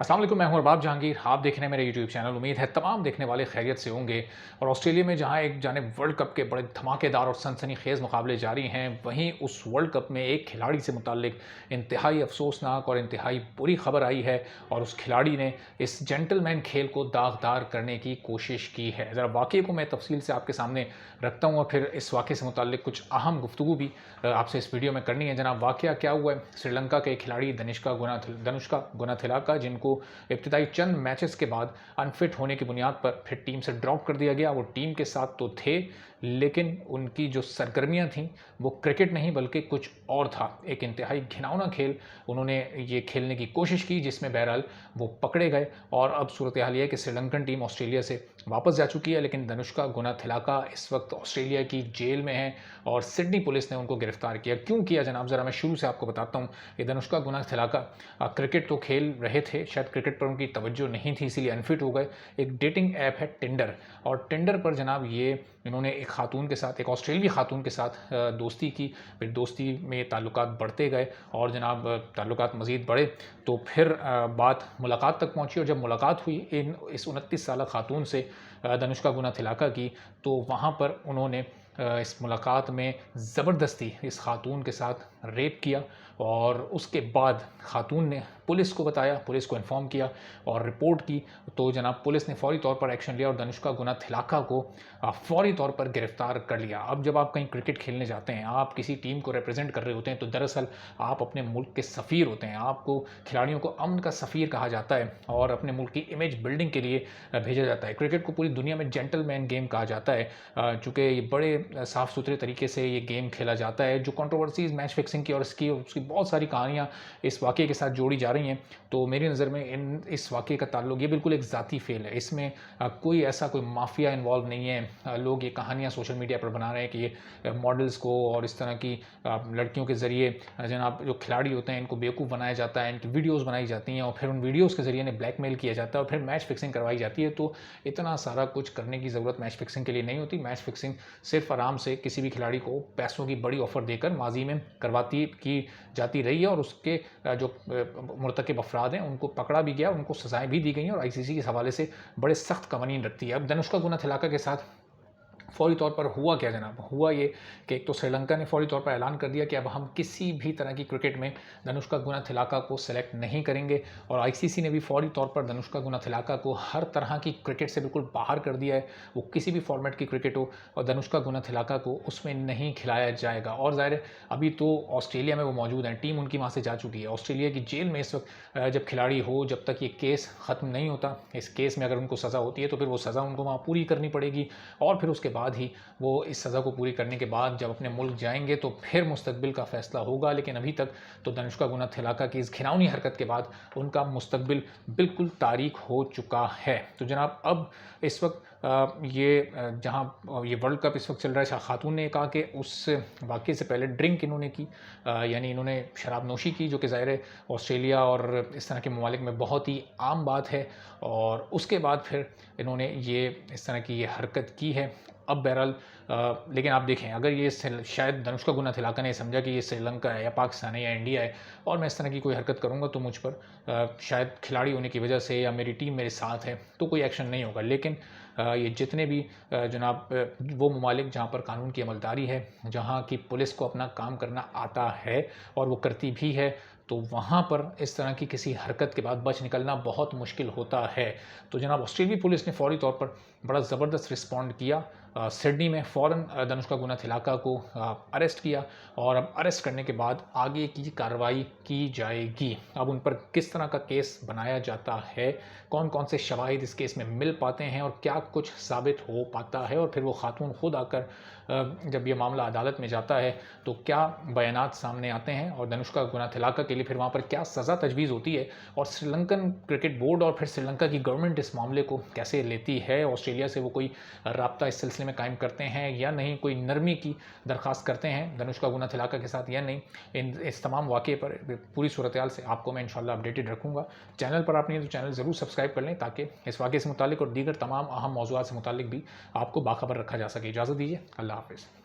अस्सलाम वालेकुम, मैं हूं अरबाब जहांगीर। आप देख रहे हैं मेरे यूट्यूब चैनल। उम्मीद है तमाम देखने वाले खैरियत से होंगे। और ऑस्ट्रेलिया में जहां एक जानिब वर्ल्ड कप के बड़े धमाकेदार और सनसनीखेज मुकाबले जारी हैं, वहीं उस वर्ल्ड कप में एक खिलाड़ी से मुताल्लिक इंतहाई अफसोसनाक और इंतहाई बुरी खबर आई है। और उस खिलाड़ी ने इस जेंटलमैन खेल को दागदार करने की कोशिश की है। ज़रा वाक़े को मैं तफसील से आपके सामने रखता हूँ और फिर इस वाक़े से मुताल्लिक कुछ अहम गुफ्तगू भी आपसे इस वीडियो में करनी है। जनाब, वाक़या क्या हुआ है? श्रीलंका के खिलाड़ी दनुष्का गुनाथिलका, जिनको इब्तिदाई चंद मैचेस के बाद अनफिट होने की बुनियाद पर फिर टीम से ड्रॉप कर दिया गया। वो टीम के साथ तो थे, लेकिन उनकी जो सरगर्मियां थीं वो क्रिकेट नहीं बल्कि कुछ और था। एक इंतहाई घिनौना खेल उन्होंने ये खेलने की कोशिश की, जिसमें बहरहाल वो पकड़े गए। और अब सूरत हाल ये है कि श्रीलंकन टीम ऑस्ट्रेलिया से वापस जा चुकी है, लेकिन दनुष्का गुनाथिलका इस वक्त ऑस्ट्रेलिया की जेल में है और सिडनी पुलिस ने उनको गिरफ्तार किया। क्यों किया जनाब, ज़रा मैं शुरू से आपको बताता हूँ। ये दनुष्का गुनाथिलका क्रिकेट तो खेल रहे थे, शायद क्रिकेट पर उनकी तवज्जो नहीं थी, इसीलिए अनफिट हो गए। एक डेटिंग ऐप है टिंडर, और टिंडर पर जनाब इन्होंने एक खातून के साथ, एक ऑस्ट्रेलियाई खातून के साथ दोस्ती की। फिर दोस्ती में ताल्लुकात बढ़ते गए और जनाब ताल्लुकात मज़ीद बढ़े तो फिर बात मुलाकात तक पहुंची। और जब मुलाकात हुई इस 29 साल खातून से दनुष्का गुनाथिलका की, तो वहाँ पर उन्होंने इस मुलाकात में ज़बरदस्ती इस खातून के साथ रेप किया। और उसके बाद खातून ने पुलिस को बताया, पुलिस को इन्फॉर्म किया और रिपोर्ट की। तो जनाब पुलिस ने फ़ौरी तौर पर एक्शन लिया और दनुष्का गुनाथिलका को फ़ौरी तौर पर गिरफ्तार कर लिया। अब जब आप कहीं क्रिकेट खेलने जाते हैं, आप किसी टीम को रिप्रेजेंट कर रहे होते हैं, तो दरअसल आप अपने मुल्क के सफ़ीर होते हैं। आपको, खिलाड़ियों को अमन का सफ़ीर कहा जाता है और अपने मुल्क की इमेज बिल्डिंग के लिए भेजा जाता है। क्रिकेट को पूरी दुनिया में जेंटलमैन गेम कहा जाता है, चूँकि ये बड़े साफ़ सुथरे तरीके से ये गेम खेला जाता है। जो कंट्रोवर्सीज़ मैच फिक्सिंग की और उसकी बहुत सारी कहानियाँ इस वाक़े के साथ जोड़ी जा रही हैं, तो मेरी नज़र में इस वाक़े का ताल्लुक ये बिल्कुल एक ज़ाती फ़ेल है। इसमें कोई माफ़िया इन्वॉल्व नहीं है। लोग ये कहानियाँ सोशल मीडिया पर बना रहे हैं कि ये मॉडल्स को और इस तरह की लड़कियों के ज़रिए जनाब जो खिलाड़ी होते हैं इनको बेवकूफ़ बनाया जाता है, इनकी वीडियोज़ बनाई जाती हैं और फिर उन वीडियोज़ के ज़रिए इन्हें ब्लैकमेल किया जाता है और फिर मैच फिक्सिंग करवाई जाती है। तो इतना सारा कुछ करने की ज़रूरत मैच फिक्सिंग के लिए नहीं होती। मैच फिक्सिंग सिर्फ आराम से किसी भी खिलाड़ी को पैसों की बड़ी ऑफ़र देकर माजी में करवाती की जाती रही है और उसके जो मुर्तकिब अफराद हैं उनको पकड़ा भी गया, उनको सज़ाएँ भी दी गई हैं और आईसीसी के हवाले से बड़े सख्त कवानीन रखती है। अब दनुष्का गुनाथिलका के साथ फ़ौरी तौर पर हुआ क्या जनाब? हुआ ये कि एक तो श्रीलंका ने फ़ौरी तौर पर ऐलान कर दिया कि अब हम किसी भी तरह की क्रिकेट में दनुष्का गुनाथिलका को सेलेक्ट नहीं करेंगे। और आईसीसी ने भी फ़ौरी तौर पर दनुष्का गुनाथिलका को हर तरह की क्रिकेट से बिल्कुल बाहर कर दिया है। वो किसी भी फॉर्मेट की क्रिकेट हो और दनुष्का गुनाथिलका को उसमें नहीं खिलाया जाएगा। और ज़ाहिर है अभी तो ऑस्ट्रेलिया में वो मौजूद हैं, टीम उनकी वहाँ से जा चुकी है। ऑस्ट्रेलिया की जेल में इस वक्त जब खिलाड़ी हो, जब तक ये केस ख़त्म नहीं होता, इस केस में अगर उनको सज़ा होती है तो फिर वो सज़ा उनको वहाँ पूरी करनी पड़ेगी। और फिर उसके बाद ही वो इस सज़ा को पूरी करने के बाद जब अपने मुल्क जाएंगे तो फिर मुस्तकबिल का फ़ैसला होगा। लेकिन अभी तक तो दनुष्का गुनाथिलका की इस घिनौनी हरकत के बाद उनका मुस्तकबिल बिल्कुल तारीख हो चुका है। तो जनाब अब इस वक्त जहाँ ये वर्ल्ड कप इस वक्त चल रहा है, खातून ने कहा कि उस वाक़ये से पहले ड्रिंक इन्होंने की, यानी इन्होंने शराब नोशी की, जो कि ज़ाहिर है ऑस्ट्रेलिया और इस तरह के ममालिक में बहुत ही आम बात है। और उसके बाद फिर इन्होंने इस तरह की हरकत की है। अब बहरहाल लेकिन आप देखें, अगर ये शायद दनुष्का गुनाथिलका ने समझा कि ये श्रीलंका है या पाकिस्तान है या इंडिया है और मैं इस तरह की कोई हरकत करूँगा तो मुझ पर शायद खिलाड़ी होने की वजह से या मेरी टीम मेरे साथ है तो कोई एक्शन नहीं होगा। लेकिन ये जितने भी जनाब वो ममालिक जहाँ पर कानून की अमलदारी है, जहाँ की पुलिस को अपना काम करना आता है और वो करती भी है, तो वहाँ पर इस तरह की किसी हरकत के बाद बच निकलना बहुत मुश्किल होता है। तो जनाब ऑस्ट्रेलियाई पुलिस ने फ़ौरी तौर पर बड़ा ज़बरदस्त रिस्पॉन्ड किया। सिडनी में फ़ौरन दनुष्का गुनाथिलका को अरेस्ट किया और अब अरेस्ट करने के बाद आगे की कार्रवाई की जाएगी। अब उन पर किस तरह का केस बनाया जाता है, कौन कौन से शवाहिद इस केस में मिल पाते हैं और क्या कुछ साबित हो पाता है, और फिर वो खातून खुद आकर जब ये मामला अदालत में जाता है तो क्या बयानात सामने आते हैं और दनुष्का गुनाथिलका के लिए फिर वहाँ पर क्या सज़ा तजवीज़ होती है, और श्रीलंकन क्रिकेट बोर्ड और फिर श्रीलंका की गवर्नमेंट इस मामले को कैसे लेती है, ऑस्ट्रेलिया से वो कोई राब्ता इस सिलसिले में कायम करते हैं या नहीं, कोई नरमी की दरख्वास्त करते हैं दनुष्का गुनाथिलका के साथ या नहीं। इस तमाम वाक़े पर पूरी सूरत हाल से आपको मैं इंशाल्लाह अपडेटेड रखूँगा। चैनल पर आप नहीं तो चैनल ज़रूर सब्सक्राइब कर लें ताकि इस वाक़े से मुतालिक और दीगर तमाम अहम मौज़ूआत से मुतालिक भी आपको बाखबर रखा जा सके। इजाज़त दीजिए, अल्लाह हाफ़िज़।